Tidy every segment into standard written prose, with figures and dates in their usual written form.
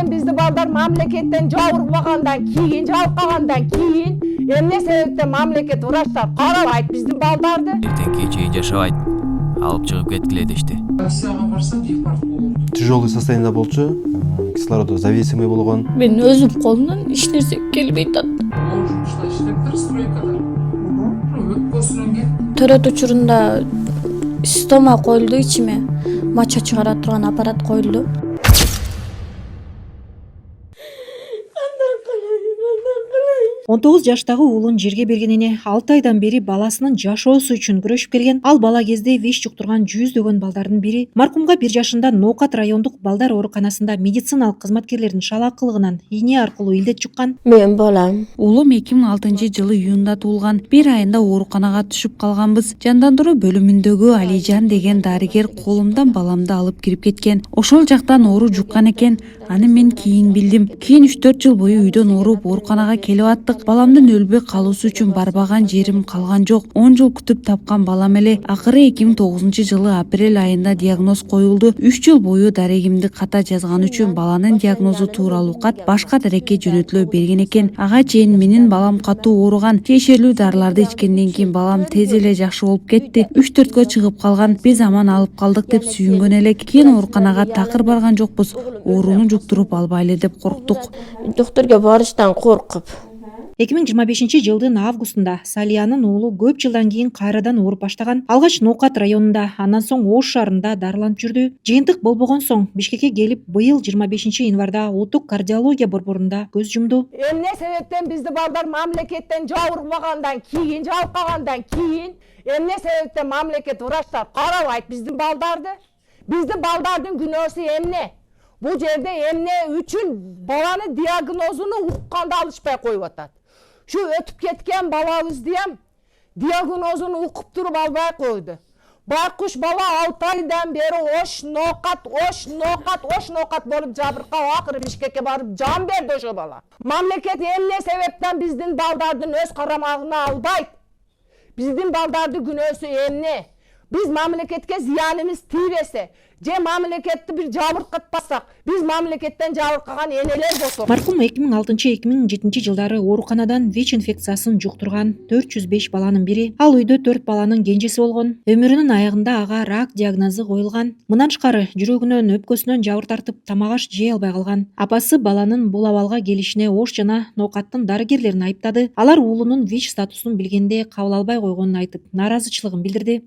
Bizde balдар mamleketten жабырбагандан кийин, жабыркагандан кийин эмне себептен мамлекет врачтар карабайт биздин балдарды? Эртеңки чейин жашабайт. Алып чыгып кеткиле дешти. Россияга барсам инфаркт болду. Тяжелый состояние болчу, кислородозависимый болгон. Мен өзүм колумдан эч нерсе келбей атат. Ол жумушта иштептир, стройкада. Өкпөсүнөн Төрөт учурунда стома коюлду, ичиме мача чыгара турган аппарат коюлду. 19 жаштагы уулун жерге бергенине 6 айдан бери баласынын жашоосу үчүн күрөшүп келген. Ал бала кезде ВИЧ жуктурган жүздөгөн балдардын бири. Маркумга 1 жашында Ноокат райондук балдар ооруканасында медициналык кызматкерлердин шала кылыгынан ийне аркылуу илдет жуккан. Мен балам. Уулум 2006-жылы июнда туулган. 1 айында ооруканага түшүп калганбыз. Жандандыруу бөлүмүндөгү Алижан деген дарыгер колумдан баламды алып кирип кеткен. Ошол жактан оору жуккан экен. Аны мен кийин билдим. Кийин 3-4 жыл бою үйдөн ооруп ооруканага келип аттык. Баламдын өлбөй калуусу үчүн барбаган жерим калган жок. 10 жыл күтүп тапкан балам эле. Акыры 2009-жылы апрель айында диагноз коюлду. 3 жыл бою дарегимди ката жазган үчүн баланын диагнозу тууралуу кат башка дарекке жөнөтүлө берген экен. Ага чейин менин балам катуу ооруган. Тиешелүү дарыларды ичкенден кийин балам тез эле жакшы болуп кетти. 3-4кө чыгып калган. Биз аман алып калдык деп сүйүнгөн элек. Кийин ооруканага такыр барган жокпуз. Ооруну жуктуруп албайлы деп корктук. Докторго барыштан коркуп. 2025-жылдын августунда Салиянын уулу көп жылдан кийин кайрадан ооруп баштаган. Алгач Ноокат районунда, андан соң Ош шаарында дарыланып жүрдү. Жыйынтык болбогон соң Бишкекке келип, быйыл 25-январда улуттук кардиология борборунда көз жумду. Эмне себептен бизди балдар мамлекеттен жабырбагандан кийин, жабыркагандан кийин эмне себептен мамлекет врачтар карабайт биздин балдарды? Биздин балдардын күнөөсү эмне? Бул жерде эмне үчүн баланы диагнозуну укканда алышпай коюп атат? Şu ötüp ketken balabızdı hem diagnozunu ukup durup albay koydu. Baykuş bala 6 aydan beri oş nokat bolup jabırka akırı Bişkekке barıp can berdi oşo bala. Mamleket emne sebepten bizdin baldardın öz karamağına aldayt. Bizdin baldardı günösü emne. Biz mamleketke ziyanımız tibese, je mamleketти bir жабыркатпасак, biz mamleketten жабыркаган энелер болсок. Маркум 2006-2007 жылдары ооруканадан ВИЧ инфекциясын жуктурган 405 баланын бири. Ал үйдө 4 баланын кенжеси болгон. Өмүрүнүн аягында ага рак диагнозу коюлган. Мындан тышкары жүрөгүнөн, өпкөсүнөн жабыр тартып, тамак-аш жей албай калган. Апасы баланын бул абалга келишине Ош жана Ноокаттын дарыгерлерин айыптады. Алар уулунун ВИЧ статусун билгенде кабыл албай койгонун айтып, нааразычылыгын билдирди.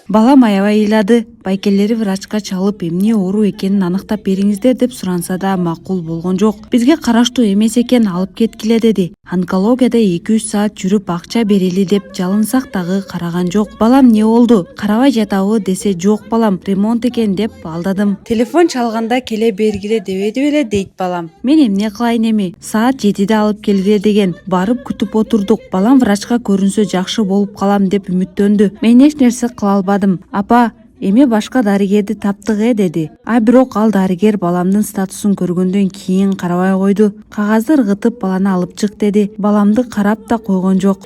Балам аябай ыйлады. Байкелери врачка чалып, эмне оору экенин аныктап бериңиздер деп суранса да макул болгон жок. Бизге караштуу эмес экен, алып кеткиле деди. Онкологияда 2-3 саат жүрүп акча берели деп жалынсак дагы караган жок. Балам не болду? Карабай жатабы десе жок балам, ремонт экен деп алдадым. Телефон чалганда келе бергиле дебеди беле дейт балам. Мен эмне кылайын эми? Саат 7-де алып келгиле деген. Барып күтүп отурдук. Балам врачка көрүнсө жакшы болуп калам деп үмүттөндү. Мен эч нерсе кыла албадым. Апа, эми башка дарыгерди таптык деди. Бирок ал дарыгер баламдын статусун көргөндөн кийин карабай койду. Кагазды ыргытып баланы алып чык деди. Баламды карап да койгон жок.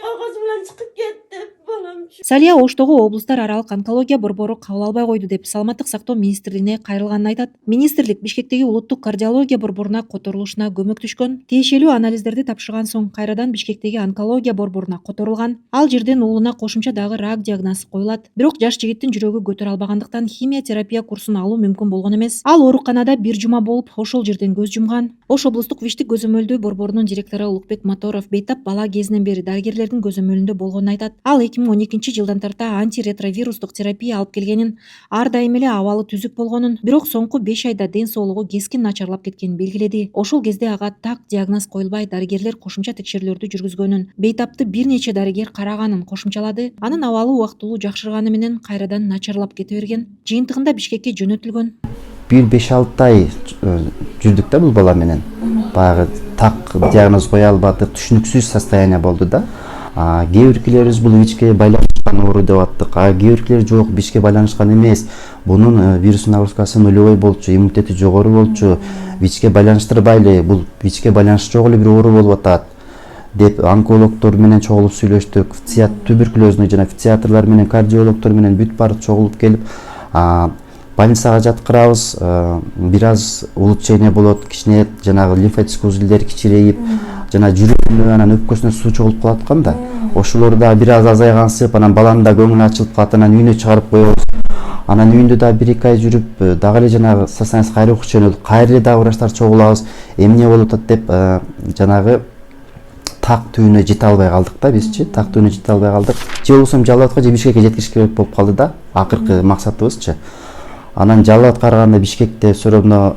Салия Оштогу облустар аралык онкология борбору кабыл албай койду деп Саламаттык сактоо министрлигине кайрылганын айтат. Министрлик Бишкектеги улуттук кардиология борборуна которулушуна көмөктөшкөн. Тиешелүү анализдерди тапшырган соң кайрадан Бишкектеги онкология борборуна которулган. Ал жерден уулуна кошумча дагы рак диагнозу коюлат. Бирок жаш жигиттин жүрөгү көтөрө албагандыктан химия терапия курсун алуу мүмкүн болгон эмес. Ал ооруканада 1 жума болуп, ошол жерден көз жумган. Ош облустук ВИЧтик көзөмөлдөө борборунун директору Улукбек Моторов бейтап бала кезинен бери дарыгерлердин көзөмөлүндө болгонун айтат. Ал 2012-жылдан тарта антиретровирустук терапия алып келгенин, ар дайым эле абалы түзүк болгонун, бирок соңку 5 айда ден соолугу кескин начарлап кеткенин белгиледи. Ошол кезде ага так диагноз коюлбай, дарыгерлер кошумча текшерүүлөрдү жүргүзгөнүн, бейтапты бир нече дарыгер караганын кошумчалады. Анын абалы убактылуу жакшырганы менен кайрадан начарлап кете берген. Жыйынтыгында Бишкекке жөнөтүлгөн. 1-5-6 ай жүрдүк да бул бала менен. Баягы так диагноз кое албадык, түшүнүксүз состояние болду да. Кээ биркилерибиз бул ВИЧке байланышкан оору деп аттык. Кээ биркилер жок, ВИЧке байланышкан эмес. Бунун вирус нагрузкасы нулевой болчу, иммунитети жогору болчу. ВИЧке байланыштырбайлы, бул ВИЧке байланышы жок эле бир оору болуп атат деп онкологдор менен чогулуп сүйлөштүк. Туберкулезный жана фтизиатрлар менен, кардиологдор менен бүт барып чогулуп келип, больницага жаткырабыз, бир аз улутчение болот, кичине жанагы лимфатический узелдер кичирейип, жана жүрөгүнө анан өпкөсүнө суу чогулуп калат экен да. Ошолор да бир аз азайгансып, анан баланын да көңүлү ачылып калат, анан үйүнө чыгарып коебуз. Анан үйүндө да 1-2 ай жүрүп, дагы эле жанагы состояниясы кайра ухудшөнөт, кайра дагы врачтар чогулабыз. Эмне болуп атат деп жанагы так түбүнө жете албай калдык да бизчи, так түбүнө жете албай калдык. Же болбосо Жалал-Абадка же Бишкекке жеткириш керек болуп калды да, акыркы максатыбызчы. Анан Жалал-Абадка караганда Бишкекте все равно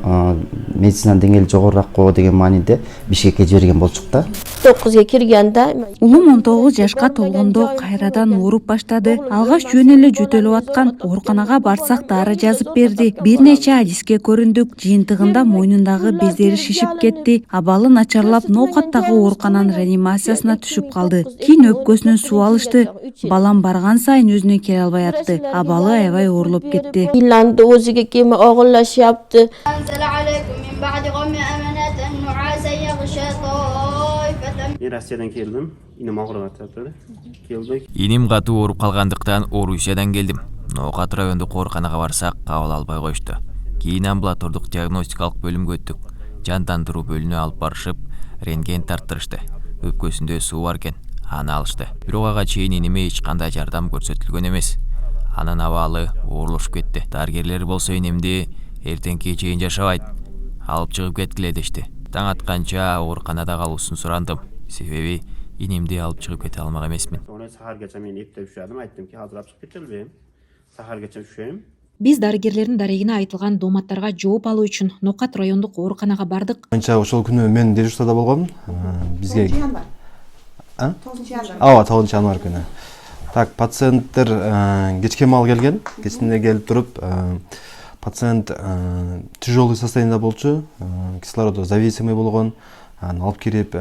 медицинанын деңгээли жогорураак деген мааниде Бишкекке жиберген болчук да. 9-га киргенде улум 19 жашка толгондо кайрадан ооруп баштады. Алгаш жөн эле жөтөлүп аткан, ооруканага барсак дары жазып берди. Бир нече адиске көрүндүк. Жыйынтыгында мойнундагы бездери шишип кетти. Абалы начарлап, ноокаттагы оорукананын реанимациясына түшүп калды. Кийин өпкөсүнөн суу алышты. Балам барган сайын өзүнө келе албай атты. Абалы аябай оорлоп кетти. Finlandiya o'ziga kelmay og'irlashyapti. Мен Россиядан келдим. Инем агырып атат. Келдик. Иним катуу ооруп калгандыктан Орусиядан келдим. Ноокат райондук ооруканага барсак кабыл албай коюшту. Кийин амбулатордук диагностикалык бөлүмгө өттүк. Жандандыруу бөлүнүнө алып барышып, рентген тарттырышты. Өпкөсүндө суу бар экен, аны алышты. Бирок ага чейин иниме эч кандай жардам көрсөтүлгөн эмес. Анын абалы оорлошуп кетти. Дарыгерлер болсо инемди эртеңки чейин жашабайт, алып чыгып кеткиле дешти. Таң атканча ооруканада калуусун сурандым. Себеби инемди алып чыгып кете алмак эмесмин. Sonra sahargacha men eптеп üşüdüm. Aytdimki, hazır alып чыгып кете албайм. Sahargacha üşüyüm. Биз дарыгерлердин дарегине айтылган дооматтарга жооп алуу үчүн Ноокат райондук ооруканага бардык. Анча ошол күнү мен дежурствада болгомун. Бизге 9 январь күнү. Так, пациенттер кечке маал келген. Кечинде келип туруп, пациент тяжелый состояниеда болчу, кислородозависимый болгон. Алып кирип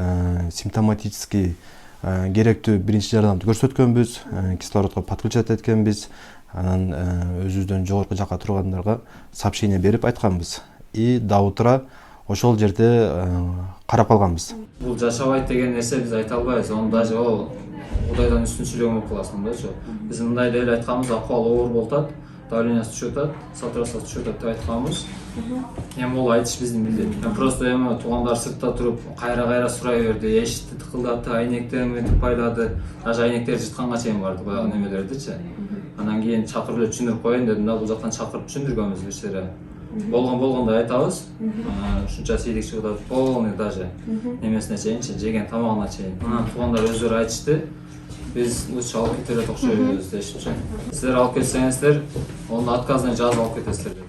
симптоматический керектүү биринчи жардамды көрсөткөнбүз, кислородго подключать эткенбиз. Анан өзүбүздөн жогорку жакка тургандарга сообщение берип айтканбыз. И до утра ошол жерде карап калганбыз. Бул жашабайт деген нерсе биз айта албайбыз. Ону даже ол Кудайдан үстүн сүйлөгөн болуп каласың дачы. Биз мындай деле айтканбыз, акыбал оор болуп атат, давлениясы түшүп атат, сатурациясы түшүп атат деп айтканбыз. Эми ол айтыш биздин милдет. Просто эми туугандар сыртта туруп кайра сурай берди, эшикти тыкылдатты, айнектерин пайдады, даже айнектер жытканга чейин барды баягы немелердичи. Анан кийин чакырып эле түшүндүрүп коеюн дедим да, бул жактан чакырып түшүндүргөнбүз бишере. Болгондой айтабыз. Ушунча сейдик чыгып атат, полный даже немесине чейинчи, жеген тамагына чейин. Анан туугандар өздөрү айтышты. Биз лучше алып кете берет окшойбуз дешипчи. Силер алып кетсеңиздер, онун отказын жазып алып кетесиздер деп.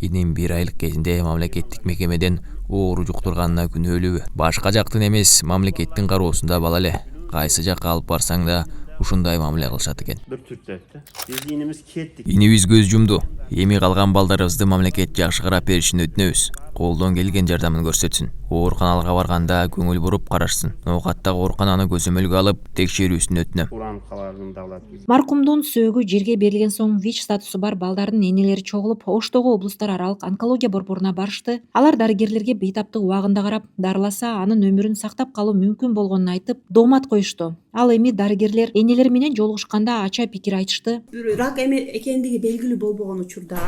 Иним 1 айлык кезинде мамлекеттик мекемеден оору жуктурганына күнөөлүү. Башка жактын эмес, мамлекеттин кароосунда бала эле. Кайсы жакка алып барсаң да ушундай мамиле кылышат экен. Bir türtletdi. Biz inimiz kettik. Инибиз көз жумду. Эми калган балдарыбызды мамлекет жакшы карап беришин өтүнөбүз. Колдон келген жардамын көрсөтсүн. Ооруканаларга барганда көңүл буруп карашсын. Ноокаттагы оорукананы көзөмөлгө алып, текшерүүсүн өтүнөм. Уранкалардын давлат. Маркумдун сөөгү жерге берилген соң ВИЧ статусу бар балдардын энелери чогулуп, Оштогу облустар аралык онкология борборуна барышты. Алар дарыгерлерге бейтаптык убагында карап, дарыласа анын өмүрүн сактап калуу мүмкүн болгонун айтып, доомат коюшту. Ал эми дарыгерлер энелер менен жолугушканда ача пикир айтышты. Рак экендиги белгилүү болбогон учурда,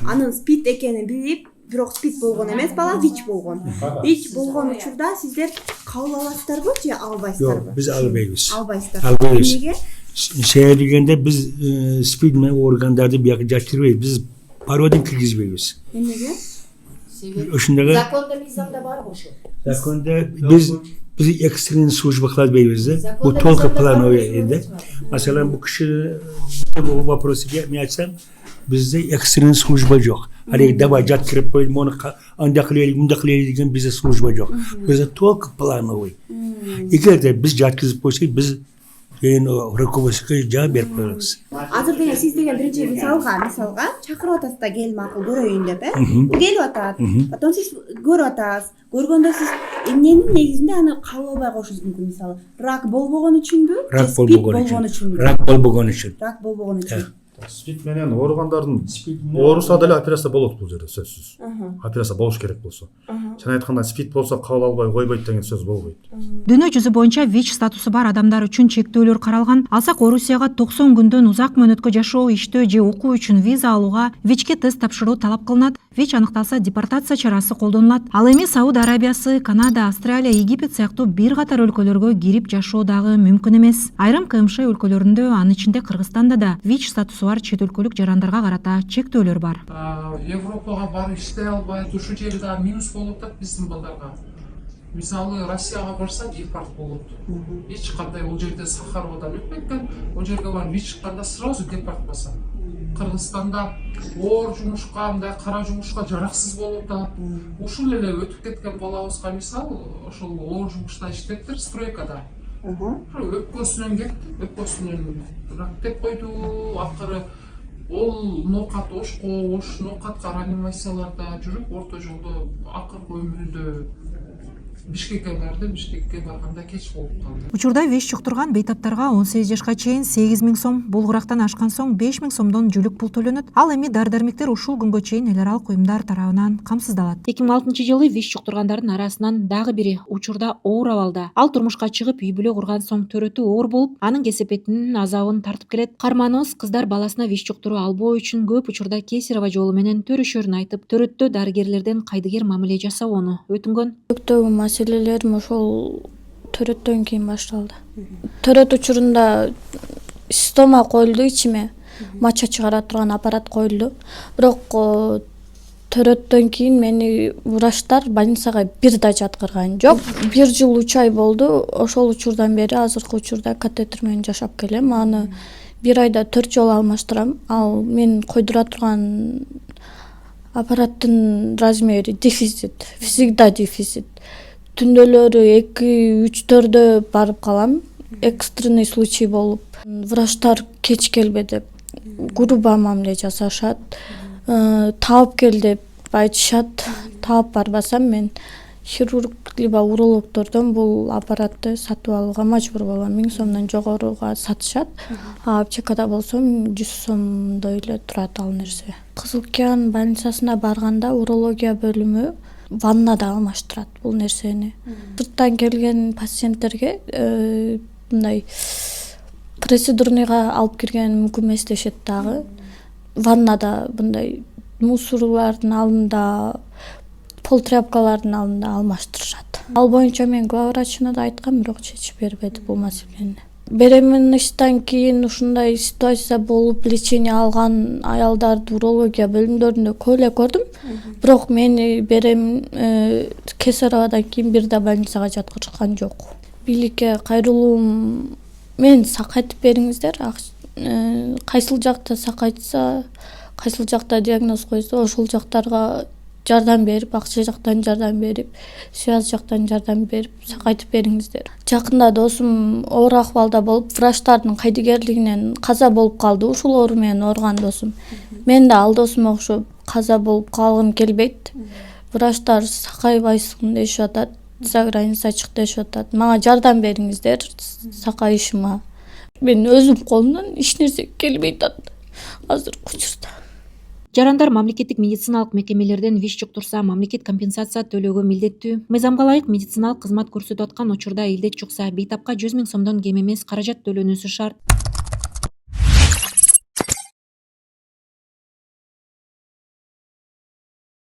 анын СПИД экенин билип, бирок СПИД болгон эмес, бала ВИЧ болгон. ВИЧ болгон учурда сиздер кабыл аласыздарбы же албайсыздарбы? Жок, биз албайбыз. Албайсыздар. Албайбыз. Эмнеге? Себеби дегенде биз СПИД менен органдарды бияка жаткырбайбыз. Биз пародин киргизбейбиз. Эмнеге? Ошондого Законда мыйзамда барбы ошо? Законда биз экстренный служба кылат беребиз. Бул толку плановый эле. Маселен бул киши бул вопросу мен айтсам, бизде экстренный служба жок. Алег давай жаткырып коюп, мону андай кылайлы, мындай кылайлы деген бизде служба жок. Бизде толку плановый. Эгерде биз жаткызып койсок, биз руководствого жаап берип коебуз. Азыр деген сиз деген биринчи мисалга чакырып атасыз да кел макул көрөйүн деп, Бул келип атат. Потом сиз көрүп атасыз. Көргөндө сиз эмненин негизинде аны кабыл албай коюшуңуз мүмкүн. Мисалы, рак болбогон үчүнбү? Рак болбогон үчүн. Рак болбогон үчүн. Рак болбогон үчүн. СПИД менен ооругандардын ооруса деле операция болот бул жерде сөзсүз. Операция болуш керек болсо. Жана айтканда СПИД болсо кабыл албай койбойт деген сөз болбойт. Дүйнө жүзү боюнча ВИЧ статусу бар адамдар үчүн чектөөлөр каралган. Алсак Орусияга 90 күндөн узак мөөнөткө жашоо, иштөө же окуу үчүн виза алууга ВИЧке тест тапшыруу талап кылынат. ВИЧ аныкталса депортация чарасы колдонулат. Ал эми Сауд Арабиясы, Канада, Австралия, Египет сыяктуу бир катар өлкөлөргө кирип жашоо дагы мүмкүн эмес. Айрым КМШ өлкөлөрүндө, анын ичинде Кыргызстанда да ВИЧ статусу бар чет өлкөлүк жарандарга карата чектөөлөр бар. Европага барып иштей албайт, ушул жерде дагы минус болуп атат биздин балдарга. Мисалы Россияга барса депорт болот. Эч кандай ол жерде Сахаровадан өтпөйт экен. Ол жерге барып ВИЧ чыкканда сразу депорт баса. Кыргызстанда оор жумушка, мындай кара жумушка жараксыз болуп атат. Ушул эле өтүп кеткен балабызга мисал ошол оор жумушта иштептир, стройкада. Өпкөсүнөн кетти, өпкөсүнөн рак койду, акыры ол ноокат ош ноокатка реанимацияларда жүрүп, орто жолдо акыркы өмүрүндө Бишкекке барды, Бишкекке барганда кеч болуп калды. Учурда ВИЧ жуктурган бейтаптарга 18 жашка чейин 8.000 сом, булгурактан ашкан соң 5.000 сомдон жүлүк пул төлөнөт. Ал эми дары-дармектер ушул күнгө чейин эл аралык уюмдар тарабынан камсыздалат. 2006-жылы ВИЧ жуктургандардын арасынан дагы бири учурда оор абалда. Ал турмушка чыгып, үй бүлө курган соң төрөтү оор болуп, анын кесепетинин азабын тартып келет. Карманыбыз кыздар баласына ВИЧ жуктуруу албоо үчүн көп учурда кесарево жолу менен төрүшөрүн айтып, төрөттө дарыгерлерден кайдыгер мамиле жасабоону өтүнгөн. Маселелерим ошол төрөттөн кийин башталды. Төрөт учурунда стома коюлду ичиме, мача чыгара турган аппарат коюлду. Бирок төрөттөн кийин мени врачтар больницага бир да жаткырган жок. 1 жыл 3 ай болду. Ошол учурдан бери азыркы учурда катетер менен жашап келем. Аны 1 айда 4 жолу алмаштырам. Ал мен койдура турган аппараттын размери дефицит, всегда дефицит. Түндөлөрү 2-3-4 барып калам. Экстренный случай болуп, врачтар кеч келбе деп грубо мамиле жасашат. Таап кел деп айтышат. Таап барбасам мен хирург либо урологдордон бул аппаратты сатып алууга мажбур болом. 1000 сомдон жогоруга сатышат. Аптекада болсом 100 сомдой эле турат ал нерсе. Кызыл океан больницасына барганда урология бөлүмү ваннада алмаштырат бул нерсени. Сырттан келген пациенттерге мындай процедурныйга алып кирген мүмкүн эмес дешет дагы. Ваннада мындай мусорлардын алдында, пол тряпкалардын алдында алмаштырышат. Ал боюнча мен главврачына да айткам, бирок чечип бербеди бул маселени. Беременностьтан кийин ушундай ситуация болуп, лечение алган аялдарды урология бөлүмдөрүндө көп эле көрдүм. Бирок мени кесаровадан кийин бир да больницага жаткырышкан жок. Бийликке кайрылуум, мен сакайтып бериңиздер. Кайсыл жакта сакайтса, кайсыл жакта диагноз койсо, ошол жактарга жардам берип, акча жактан жардам берип, связь жактан жардам берип, сакайтып бериңиздер. Жакында досум оор акыбалда болуп, врачтардын кайдыгерлигинен каза болуп калды. Ушул оору менен ооруган досум. Мен да ал досума окшоп каза болуп калгым келбейт. Врачтар сакайбайсың дешип атат, за граница чык дешип атат. Мага жардам бериңиздер сакайышыма. Мен өзүм колумдан эч нерсе келбей атат азыркы учурда. Жарандар мамлекеттик медициналык мекемелерден ВИЧ жуктурса, мамлекет компенсация төлөөгө милдеттүү. Мыйзамга ылайык медициналык кызмат көрсөтүп аткан учурда илдет жукса, бейтапка 100 000 сомдон кем эмес каражат төлөнүүсү шарт.